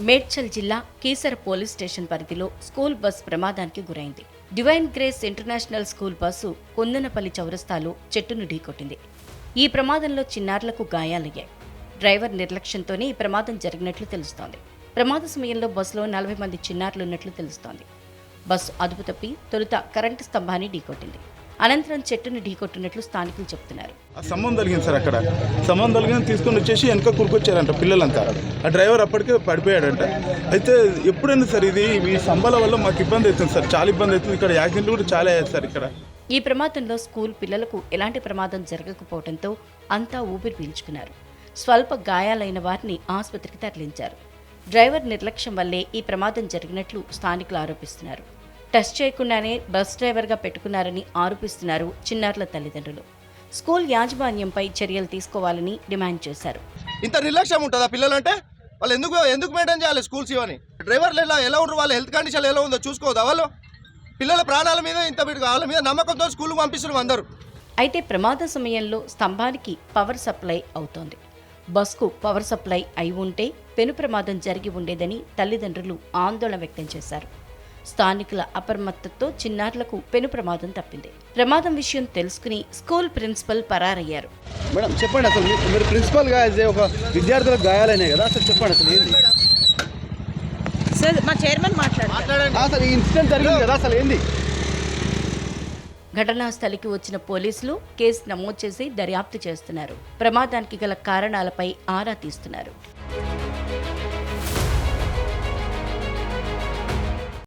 మేడ్చల్ జిల్లా Keesara police station పరిధిలో school bus ప్రమాదానికి గురైంది. Divine grace international school bus Kondanapalli చౌరస్తాలో చెట్టును ఢీకొట్టింది. ఈ ప్రమాదంలో చిన్నారులకు గాయాలయ్యాయి. డ్రైవర్ నిర్లక్ష్యంతోనే ఈ ప్రమాదం జరిగినట్లు తెలుస్తోంది. ప్రమాద సమయంలో బస్సులో 40 మంది చిన్నారులున్నట్లు తెలుస్తోంది. బస్సు అదుపు తప్పి తొలుత కరెంటు స్తంభాన్ని ఢీకొట్టింది. అనంతరం చెట్టును ఢీకొట్టినట్లు స్థానికులు చెబుతున్నారు. సంబంధం కలిగింది సార్. అక్కడ సంబంధం కలిగింది తీసుకొని వచ్చేసి వెనక కూరుకొచ్చారంట పిల్లలంతా. ఆ డ్రైవర్ అప్పటికే పడిపోయాడంట. అయితే ఎప్పుడైనా సార్ ఇది ఈ స్తంభాల వల్ల మాకు ఇబ్బంది అవుతుంది సార్, చాలా ఇబ్బంది అవుతుంది. ఇక్కడ యాక్సిడెంట్లు కూడా చాలా అయ్యాయి సార్. ఇక్కడ ఈ ప్రమాదంలో స్కూల్ పిల్లలకు ఎలాంటి ప్రమాదం జరగకపోవడంతో అంతా ఊపిరి పీల్చుకున్నారు. స్వల్ప గాయాలైన వారిని ఆసుపత్రికి తరలించారు. డ్రైవర్ నిర్లక్ష్యం వల్లే ఈ ప్రమాదం జరిగినట్లు స్థానికులు ఆరోపిస్తున్నారు. టెస్ట్ చేయకుండానే బస్ డ్రైవర్గా పెట్టుకున్నారని ఆరోపిస్తున్నారు చిన్నారుల తల్లిదండ్రులు. స్కూల్ యాజమాన్యంపై చర్యలు తీసుకోవాలని డిమాండ్ చేశారు. ఇంత నిర్లక్ష్యం ఉంటుందా పిల్లలంటే? వాళ్ళు ఎందుకు మెయింటైన్ చేయాలి స్కూల్స్ ఇవని? డ్రైవర్లు ఎలా ఉండరు, వాళ్ళ హెల్త్ కండిషన్ ఎలా ఉందో చూసుకోవద్దా వాళ్ళు? పిల్లల ప్రాణాల మీద ఇంత వాళ్ళ మీద నమ్మకంతో స్కూల్కి పంపిస్తున్నారు అందరూ. అయితే ప్రమాద సమయంలో స్తంభానికి పవర్ సప్లై అవుతోంది. బస్కు పవర్ సప్లై అయి ఉంటే పెను ప్రమాదం జరిగి ఉండేదని తల్లిదండ్రులు ఆందోళన వ్యక్తం చేశారు. స్థానికుల అప్రమత్తతో చిన్నారులకు పెను ప్రమాదం తప్పింది. ప్రమాదం విషయం తెలుసుకుని స్కూల్ ప్రిన్సిపల్ పరారయ్యారు. మేడం చెప్పండి, అసలు మీరు ప్రిన్సిపల్గా ఒక విద్యార్థులకు గాయాలైనాయి కదా, అసలు చెప్పండి అసలు ఏంది సార్? మా చైర్మన్ మాట్లాడండి. అసలు ఈ ఇన్సిడెంట్ జరిగింది కదా, అసలు ఏంది? ఘటనా స్థలికి వచ్చిన పోలీసులు కేసు నమోదు చేసి దర్యాప్తు చేస్తున్నారు. ప్రమాదానికి గల కారణాలపై ఆరా తీస్తున్నారు.